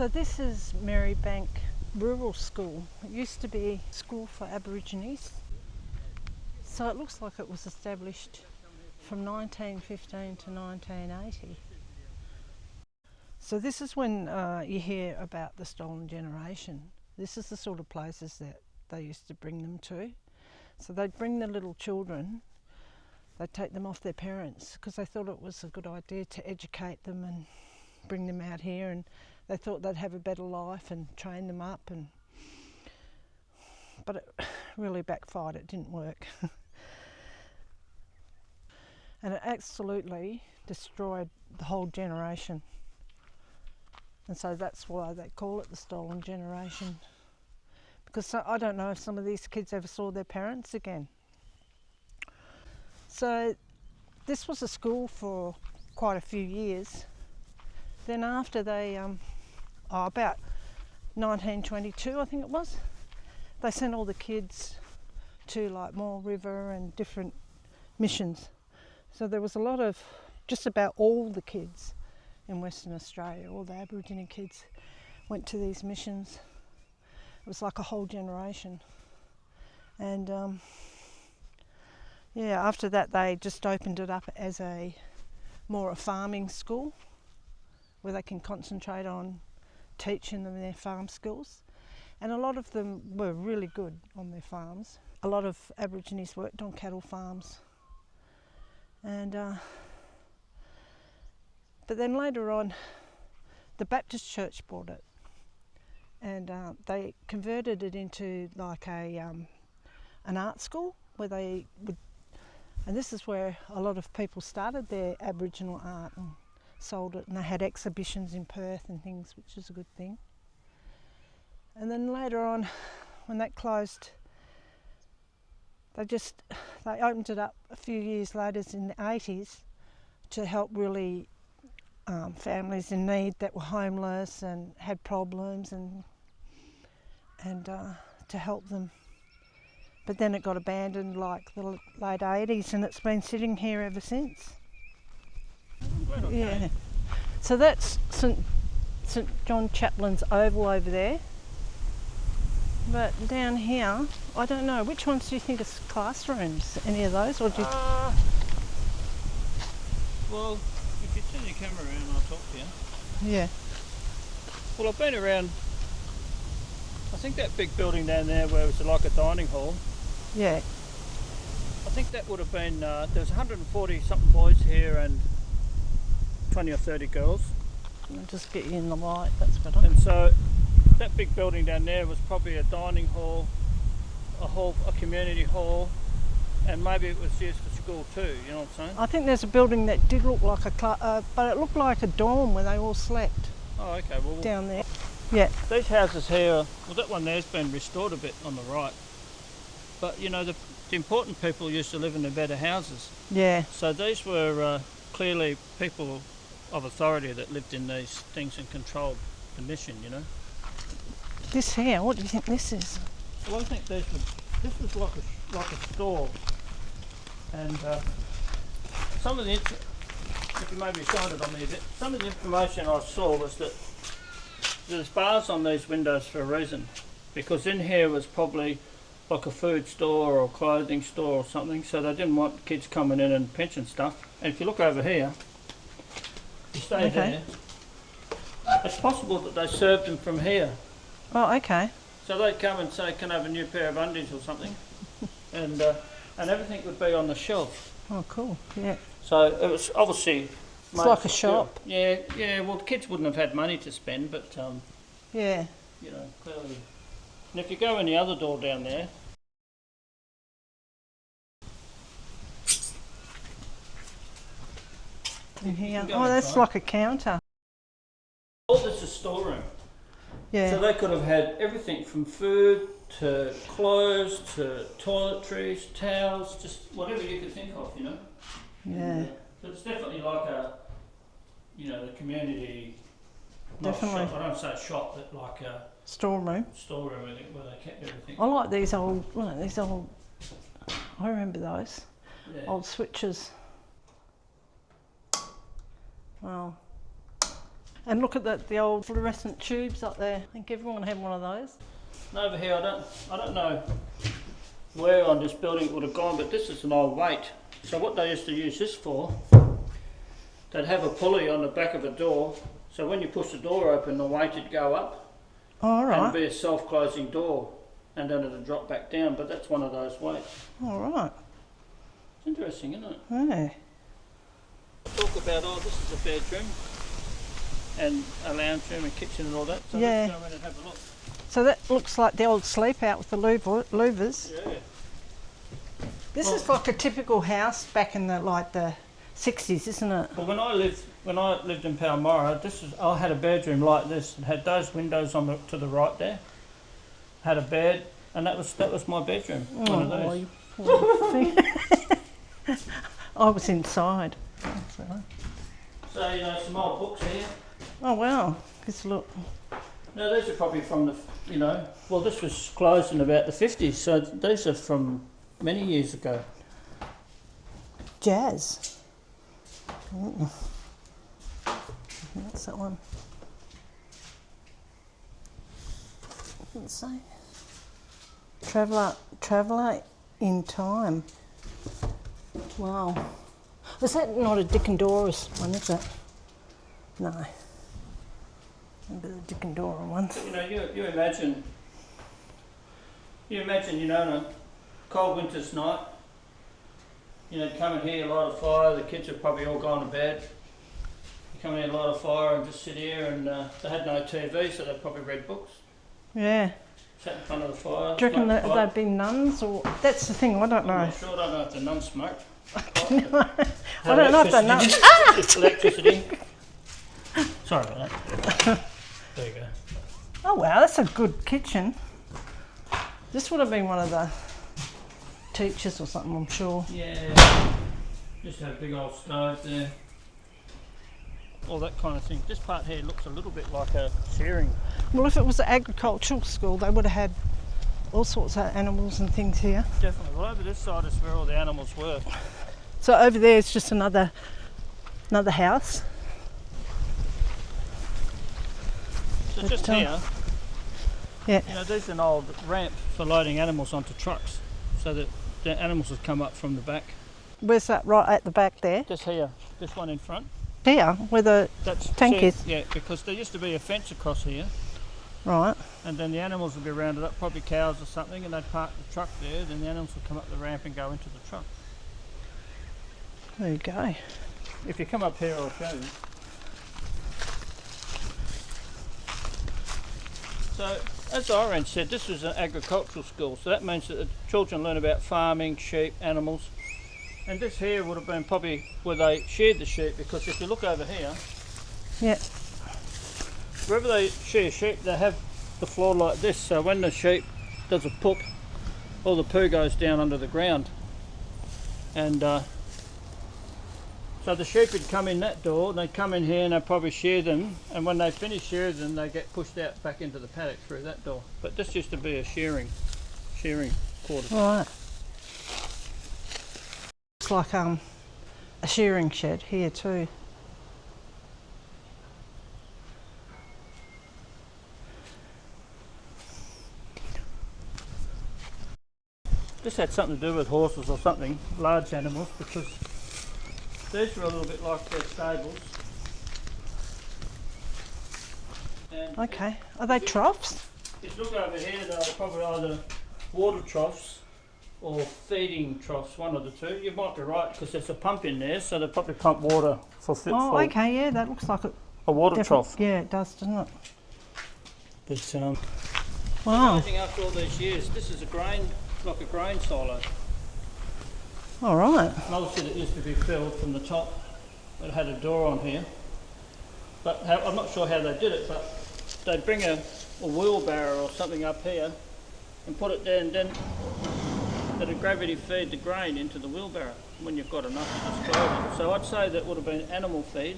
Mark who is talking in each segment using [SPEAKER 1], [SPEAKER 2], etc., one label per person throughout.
[SPEAKER 1] So this is Marribank Rural School. It used to be a school for Aborigines. So it looks like it was established from 1915 to 1980. So this is when you hear about the stolen generation. This is the sort of places that they used to bring them to. So they'd bring the little children, they'd take them off their parents because they thought it was a good idea to educate them and bring them out here, and they thought they'd have a better life and train them up, but it really backfired. It didn't work. And it absolutely destroyed the whole generation. And so that's why they call it the stolen generation. Because I don't know if some of these kids ever saw their parents again. So this was a school for quite a few years. Then after they, about 1922 I think it was, they sent all the kids to like Moore River and different missions. So there was a lot of, just about all the kids in Western Australia, all the Aboriginal kids went to these missions. It was like a whole generation. And yeah, after that they just opened it up as more a farming school where they can concentrate on teaching them their farm skills. And a lot of them were really good on their farms. A lot of Aborigines worked on cattle farms. And but then later on, the Baptist church bought it, and they converted it into like an art school where they would, and this is where a lot of people started their Aboriginal art and sold it, and they had exhibitions in Perth and things, which is a good thing. And then later on, when that closed, they opened it up a few years later in the 80s to help really families in need that were homeless and had problems, and to help them. But then it got abandoned like the late 80s, and it's been sitting here ever since. Yeah. So that's St John Chaplin's Oval over there. But down here, I don't know, which ones do you think are classrooms? Any of those? Or do you...
[SPEAKER 2] Well, if you turn your camera around, I'll talk to you.
[SPEAKER 1] Yeah.
[SPEAKER 2] Well, I've been around, I think that big building down there where it's like a dining hall.
[SPEAKER 1] Yeah.
[SPEAKER 2] I think that would have been, there's 140 something boys here and 20 or 30 girls.
[SPEAKER 1] I'll just get you in the light, that's better.
[SPEAKER 2] And so that big building down there was probably a dining hall, a community hall, and maybe it was used for school too, you know what I'm saying?
[SPEAKER 1] I think there's a building that did look like but it looked like a dorm where they all slept.
[SPEAKER 2] Oh, okay. Well,
[SPEAKER 1] down there. Yeah.
[SPEAKER 2] These houses here, well, that one there's been restored a bit on the right. But, you know, the important people used to live in the better houses.
[SPEAKER 1] Yeah.
[SPEAKER 2] So these were clearly people of authority that lived in these things and controlled the mission, you know.
[SPEAKER 1] This here, what do you think this is?
[SPEAKER 2] Well, I think this was like a store, and some of the, if you maybe shine it on me a bit, some of the information I saw was that there's bars on these windows for a reason, because in here was probably like a food store or a clothing store or something, so they didn't want kids coming in and pinching stuff. And if you look over here, you stay there, it's possible that they served them from here.
[SPEAKER 1] Oh, okay.
[SPEAKER 2] So they'd come and say, can I have a new pair of undies or something? And everything would be on the shelf.
[SPEAKER 1] Oh, cool, yeah.
[SPEAKER 2] So it was obviously...
[SPEAKER 1] It's like a shop.
[SPEAKER 2] Yeah, well the kids wouldn't have had money to spend, but
[SPEAKER 1] yeah.
[SPEAKER 2] You know, clearly. And if you go in the other door down there,
[SPEAKER 1] in here. Oh, that's like a counter.
[SPEAKER 2] All this is storeroom.
[SPEAKER 1] Yeah.
[SPEAKER 2] So they could have had everything from food to clothes to toiletries, towels, just whatever you could think of, you know.
[SPEAKER 1] Yeah.
[SPEAKER 2] So it's definitely like a, you know, the community.
[SPEAKER 1] Definitely.
[SPEAKER 2] Shop, I don't say shop, but like a
[SPEAKER 1] storeroom.
[SPEAKER 2] Storeroom, I think, where they kept everything.
[SPEAKER 1] I like these old. I remember those old switches. Well, And look at the old fluorescent tubes up there. I think everyone had one of those.
[SPEAKER 2] And over here, I don't know where on this building it would have gone, but this is an old weight. So what they used to use this for, they'd have a pulley on the back of a door, so when you push the door open, the weight would go up.
[SPEAKER 1] All right.
[SPEAKER 2] And it'd be a self-closing door, and then it'd drop back down, but that's one of those weights.
[SPEAKER 1] All right.
[SPEAKER 2] It's interesting, isn't it?
[SPEAKER 1] Yeah.
[SPEAKER 2] Talk about, this is a bedroom, and a lounge room and kitchen and all that, so
[SPEAKER 1] Yeah.
[SPEAKER 2] let's go in and have a look.
[SPEAKER 1] So that looks like the old sleep out with the louvers.
[SPEAKER 2] Yeah.
[SPEAKER 1] This is like a typical house back in the 60s, isn't it?
[SPEAKER 2] Well, when I lived in Palmyra, I had a bedroom like this. It had those windows to the right there. Had a bed, and that was my bedroom. One of those.
[SPEAKER 1] You poor thing. I was inside. That's all right.
[SPEAKER 2] So some old books here.
[SPEAKER 1] Oh wow, just look.
[SPEAKER 2] No, these are probably from well, this was closed in about the 50s, so these are from many years ago.
[SPEAKER 1] Jazz. That's that one. Let's say. Traveller in time. Wow. Is that not a Dick and Doris one, is it? No. Maybe the Dick and Dora one.
[SPEAKER 2] You imagine, on a cold winter's night, come in here, light a fire, the kids have probably all gone to bed. You come in here, light a fire and just sit here, and they had no TV, so they probably read books.
[SPEAKER 1] Yeah.
[SPEAKER 2] Sat in front of the fire.
[SPEAKER 1] Do you reckon that they'd be nuns, or that's the thing? I don't know.
[SPEAKER 2] I'm not sure. I don't know if the nuns smoked.
[SPEAKER 1] I don't know if they're nuns.
[SPEAKER 2] Just electricity. Sorry about that. There you go.
[SPEAKER 1] Oh wow, that's a good kitchen. This would have been one of the teachers or something, I'm sure.
[SPEAKER 2] Yeah. Just had a big old stove there. All that kind of thing. This part here looks a little bit like a shearing.
[SPEAKER 1] Well, if it was an agricultural school, they would have had all sorts of animals and things here.
[SPEAKER 2] Definitely. Well, over this side is where all the animals were.
[SPEAKER 1] So over there is just another house.
[SPEAKER 2] So just here,
[SPEAKER 1] Yeah.
[SPEAKER 2] there's an old ramp for loading animals onto trucks, so that the animals would come up from the back.
[SPEAKER 1] Where's that? Right at the back there.
[SPEAKER 2] Just here, this one in front.
[SPEAKER 1] Here, where the tank is.
[SPEAKER 2] Yeah, because there used to be a fence across here,
[SPEAKER 1] Right.
[SPEAKER 2] and then the animals would be rounded up, probably cows or something, and they'd park the truck there, then the animals would come up the ramp and go into the truck.
[SPEAKER 1] There you go.
[SPEAKER 2] If you come up here, I'll show you. So, as Irene said, this was an agricultural school, so that means that the children learn about farming, sheep, animals. And this here would have been probably where they sheared the sheep, because if you look over here,
[SPEAKER 1] Yeah.
[SPEAKER 2] wherever they shear sheep, they have the floor like this, so when the sheep does a poop, all the poo goes down under the ground. And so the sheep would come in that door, they'd come in here and they'd probably shear them, and when they finish shearing them, they get pushed out back into the paddock through that door. But this used to be a shearing quarters.
[SPEAKER 1] Right. It's like a shearing shed here too.
[SPEAKER 2] This had something to do with horses or something, large animals, because these were a little bit like their stables. And
[SPEAKER 1] Okay. Are they troughs?
[SPEAKER 2] if you look over here, they're probably either water troughs or feeding troughs, one of the two. You might be right, because there's a pump in there, so they probably pump water for
[SPEAKER 1] Oh, okay. Yeah, that looks like it.
[SPEAKER 2] a water trough.
[SPEAKER 1] Yeah, it does, doesn't it?
[SPEAKER 2] But
[SPEAKER 1] Wow.
[SPEAKER 2] amazing, after all these years, this is like a grain silo.
[SPEAKER 1] All right.
[SPEAKER 2] And obviously it used to be filled from the top. It had a door on here. But I'm not sure how they did it, but they'd bring a wheelbarrow or something up here and put it there, and then they'd gravity feed the grain into the wheelbarrow when you've got enough to just load it. So I'd say that would have been animal feed.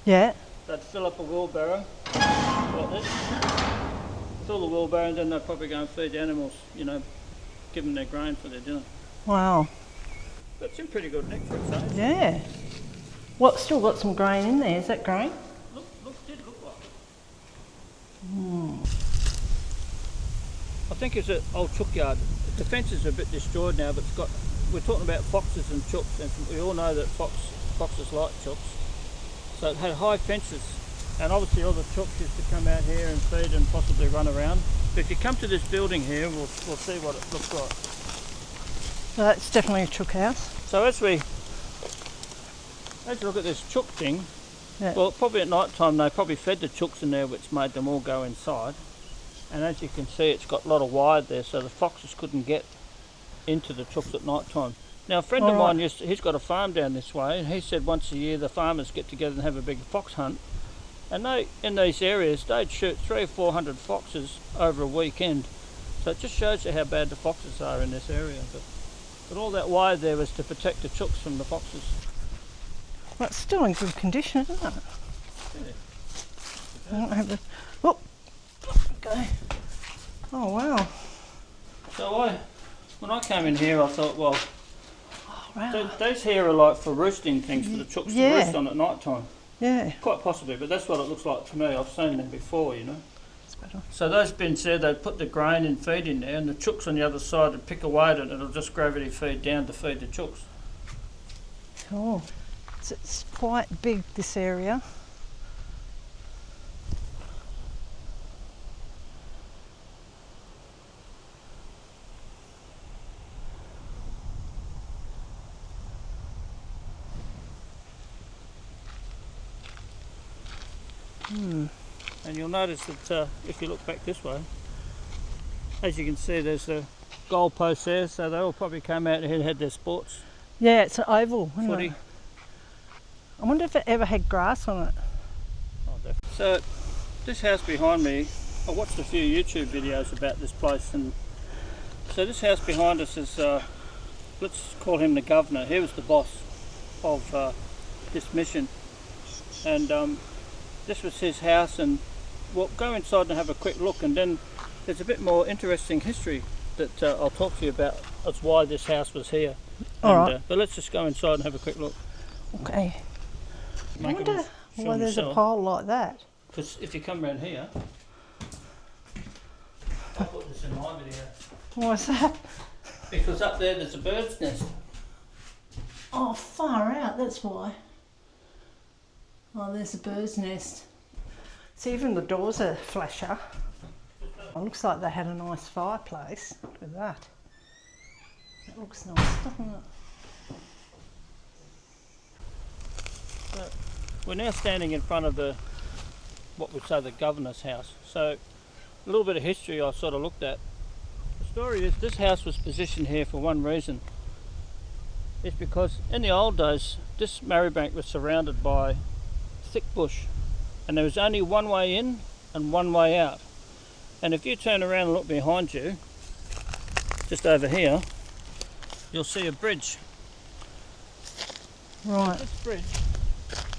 [SPEAKER 1] Yeah.
[SPEAKER 2] They'd fill up a wheelbarrow like this, fill the wheelbarrow, and then they'd probably go and feed the animals, give them their grain for their dinner.
[SPEAKER 1] Wow.
[SPEAKER 2] But it's in pretty good nick for its age.
[SPEAKER 1] Yeah. Well, it's still got some grain in there. Is that grain?
[SPEAKER 2] Look I think it's an old chook yard. The fence is a bit destroyed now, but it's got. We're talking about foxes and chooks, and we all know that foxes like chooks. So it had high fences, and obviously all the chooks used to come out here and feed and possibly run around. But if you come to this building here, we'll see what it looks like.
[SPEAKER 1] That's definitely a chook house.
[SPEAKER 2] So as you look at this chook thing,
[SPEAKER 1] Yeah.
[SPEAKER 2] well, probably at night time they probably fed the chooks in there, which made them all go inside. And as you can see, it's got a lot of wire there, so the foxes couldn't get into the chooks at night time. Now, a friend of mine, he's got a farm down this way, and he said once a year the farmers get together and have a big fox hunt. And they, in these areas, they'd shoot 300 or 400 foxes over a weekend. So it just shows you how bad the foxes are in this area. But all that wire there was to protect the chooks from the foxes.
[SPEAKER 1] Well, it's still in good condition, isn't it?
[SPEAKER 2] Yeah.
[SPEAKER 1] I don't have a... Oh, okay. Oh, wow.
[SPEAKER 2] So when I came in here, I thought, well,
[SPEAKER 1] Wow.
[SPEAKER 2] those here are like for roosting things for the chooks to roost on at night time.
[SPEAKER 1] Yeah.
[SPEAKER 2] Quite possibly, but that's what it looks like to me. I've seen them before, you know.
[SPEAKER 1] That's better.
[SPEAKER 2] So those bins there, they'd put the grain and feed in there, and the chooks on the other side would pick away at it, and it'll just gravity feed down to feed the chooks.
[SPEAKER 1] Cool. It's quite big, this area.
[SPEAKER 2] And you'll notice that if you look back this way, as you can see, there's a goal post there, so they all probably came out here and had their sports.
[SPEAKER 1] Yeah, it's an oval, isn't
[SPEAKER 2] Footy.
[SPEAKER 1] it? I wonder if it ever had grass on it.
[SPEAKER 2] Oh, definitely. So this house behind me, I watched a few YouTube videos about this place, and so this house behind us is, let's call him the governor. He was the boss of this mission, and this was his house, and we'll go inside and have a quick look, and then there's a bit more interesting history that I'll talk to you about as why this house was here.
[SPEAKER 1] All right.
[SPEAKER 2] But let's just go inside and have a quick look.
[SPEAKER 1] Okay. I wonder why there's a pole like that.
[SPEAKER 2] Because if you come around here, I'll put this in my video.
[SPEAKER 1] Why's that?
[SPEAKER 2] Because up there there's a bird's nest.
[SPEAKER 1] Oh, far out, that's why. Oh, there's a bird's nest. See, even the doors are flasher. It looks like they had a nice fireplace. Look at that. It looks nice, doesn't it?
[SPEAKER 2] So we're now standing in front of what we'd say the governor's house. So a little bit of history I sort of looked at. The story is this house was positioned here for one reason. It's because in the old days this Marribank was surrounded by thick bush, and there was only one way in and one way out. And if you turn around and look behind you, just over here, you'll see a bridge.
[SPEAKER 1] Right.
[SPEAKER 2] This bridge,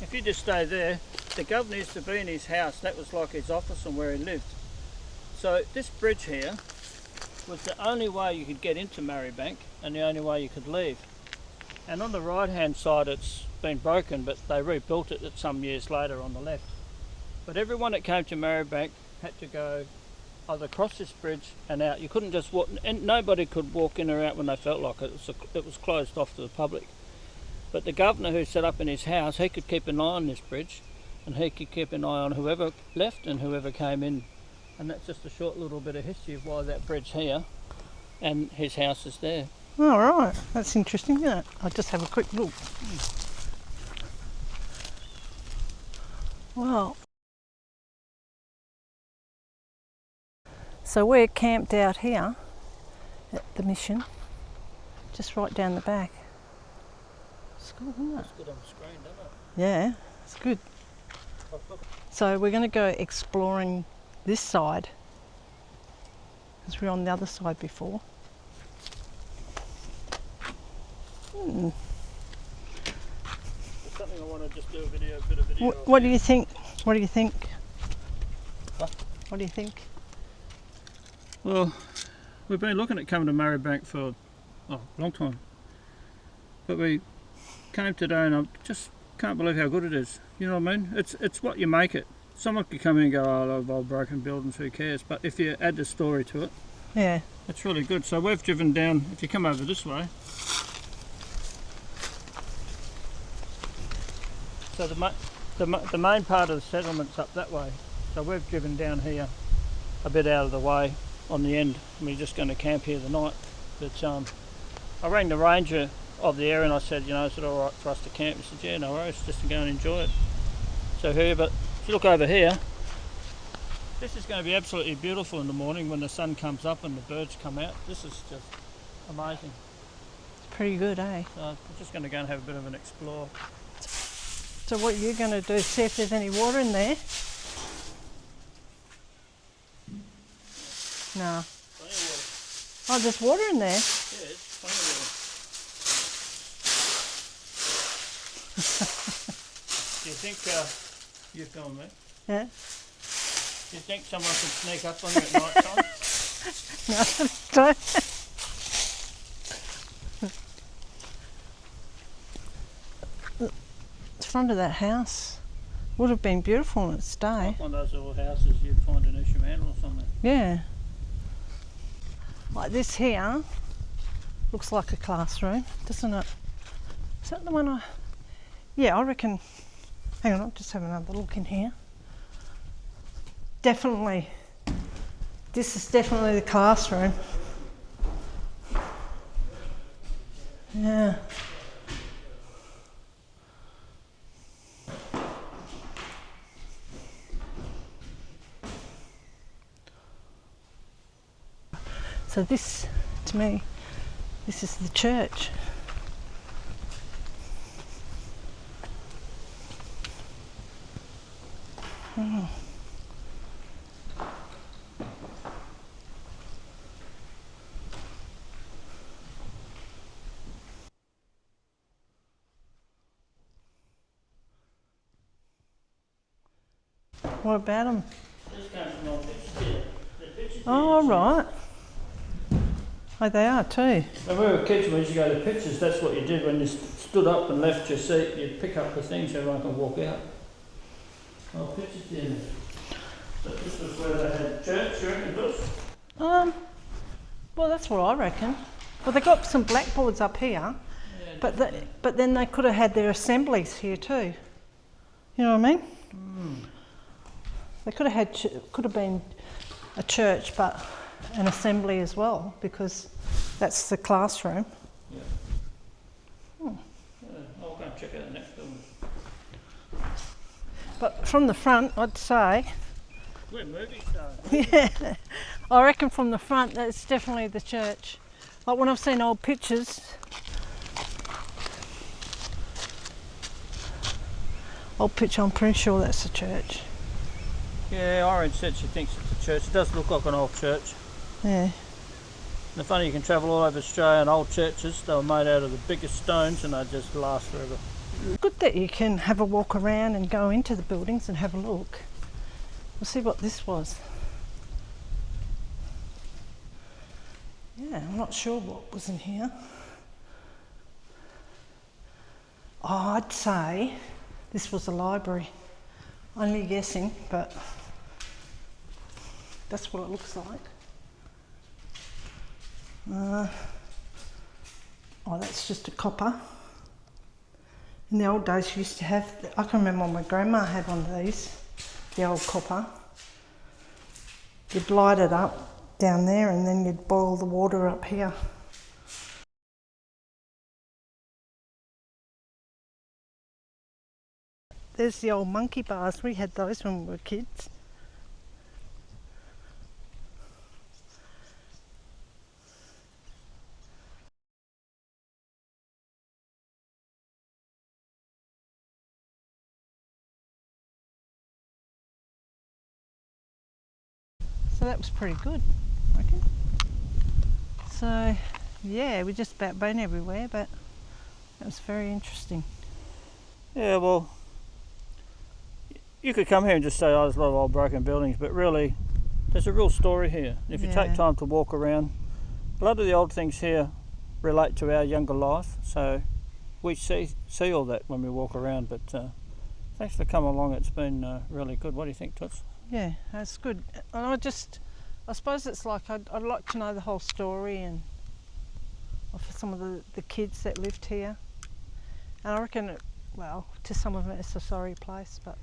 [SPEAKER 2] if you just stay there, the governor used to be in his house. That was like his office and where he lived. So this bridge here was the only way you could get into Marribank and the only way you could leave. And on the right hand side it's been broken, but they rebuilt it some years later on the left. But everyone that came to Marribank had to go either across this bridge and out. You couldn't just walk, and nobody could walk in or out when they felt like it. It was closed off to the public. But the governor who set up in his house, he could keep an eye on this bridge, and he could keep an eye on whoever left and whoever came in. And that's just a short little bit of history of why that bridge here and his house is there.
[SPEAKER 1] All right. That's interesting, isn't it? I'll just have a quick look. Wow. So we're camped out here at the mission, just right down the back. It's good, isn't it?
[SPEAKER 2] It's good on the screen, doesn't it?
[SPEAKER 1] Yeah, it's good. So we're going to go exploring this side, because we were on the other side before.
[SPEAKER 2] It's something I want to just do a bit of video.
[SPEAKER 1] What do you think? What do you think?
[SPEAKER 2] What?
[SPEAKER 1] What do you think?
[SPEAKER 2] Well, we've been looking at coming to Marribank for a long time, but we came today and I just can't believe how good it is. You know what I mean? It's what you make it. Someone could come in and go, oh, I love old broken buildings, who cares? But if you add the story to it,
[SPEAKER 1] Yeah.
[SPEAKER 2] It's really good. So we've driven down, if you come over this way. So the main part of the settlement's up that way. So we've driven down here a bit out of the way on the end. We're just going to camp here the night. But I rang the ranger of the area and I said, you know, is it all right for us to camp? He said, yeah, no worries, just to go and enjoy it. So here, but if you look over here, this is going to be absolutely beautiful in the morning when the sun comes up and the birds come out. This is just amazing.
[SPEAKER 1] It's pretty good, eh?
[SPEAKER 2] So I'm just going to go and have a bit of an explore.
[SPEAKER 1] So what you're going to do, see if there's any water in there? No.
[SPEAKER 2] Plenty of water.
[SPEAKER 1] Oh, there's water in there?
[SPEAKER 2] Yeah, it's plenty of water. Do you think you film me?
[SPEAKER 1] Yeah.
[SPEAKER 2] Do you think someone can sneak up on you at night time?
[SPEAKER 1] No, don't. The front of that house would have been beautiful in its day.
[SPEAKER 2] Like one of those little houses you'd find in Esherman or something.
[SPEAKER 1] Yeah. Like this here looks like a classroom, doesn't it? Is that the one I... Yeah, I reckon... Hang on, I'll just have another look in here. Definitely. This is definitely the classroom. Yeah. So this, to me, this is the church. Oh. What about them?
[SPEAKER 2] This came from old pictures here. The pictures
[SPEAKER 1] Oh,
[SPEAKER 2] here.
[SPEAKER 1] right. Oh, they are too.
[SPEAKER 2] When we were kids, we used to go to pictures. That's what you did when you stood up and left your seat. You'd pick up the thing so everyone could walk out. Oh, pictures here. So this was where they had church, you reckon, Bruce?
[SPEAKER 1] Well, that's what I reckon. Well, they got some blackboards up here,
[SPEAKER 2] Yeah,
[SPEAKER 1] but then they could have had their assemblies here too. You know what I mean? They could have been a church, but an assembly as well, because that's the classroom.
[SPEAKER 2] Yeah. I'll go and check out the next building.
[SPEAKER 1] But from the front, I'd say,
[SPEAKER 2] We're movie stars.
[SPEAKER 1] yeah, I reckon from the front that's definitely the church. Like when I've seen old pictures, I'm pretty sure that's the church.
[SPEAKER 2] Yeah, Orange said she thinks it's a church. It does look like an old church.
[SPEAKER 1] Yeah.
[SPEAKER 2] And the funny, you can travel all over Australia and old churches. They were made out of the biggest stones and they just last forever.
[SPEAKER 1] Good that you can have a walk around and go into the buildings and have a look. We'll see what this was. Yeah, I'm not sure what was in here. Oh, I'd say this was a library. Only guessing, but that's what it looks like. Oh, that's just a copper. In the old days, you used to have, I can remember my grandma had one of these, the old copper. You'd light it up down there and then you'd boil the water up here. There's the old monkey bars, we had those when we were kids. So that was pretty good, I reckon. So yeah, we just about been everywhere, but that was very interesting.
[SPEAKER 2] Yeah, well, you could come here and just say, oh, there's a lot of old broken buildings, but really, there's a real story here. If you take time to walk around, a lot of the old things here relate to our younger life, so we see all that when we walk around, but thanks for coming along. It's been really good. What do you think, Toots?
[SPEAKER 1] Yeah, that's good. And I suppose it's like I'd like to know the whole story and for some of the kids that lived here. And I reckon, to some of it it's a sorry place, but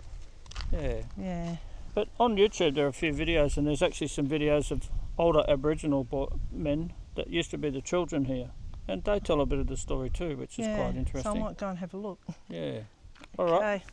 [SPEAKER 1] yeah.
[SPEAKER 2] But on YouTube there are a few videos, and there's actually some videos of older Aboriginal men that used to be the children here. And they tell a bit of the story too, which is quite interesting.
[SPEAKER 1] So I might go and have a look.
[SPEAKER 2] Yeah. All right.
[SPEAKER 1] Okay.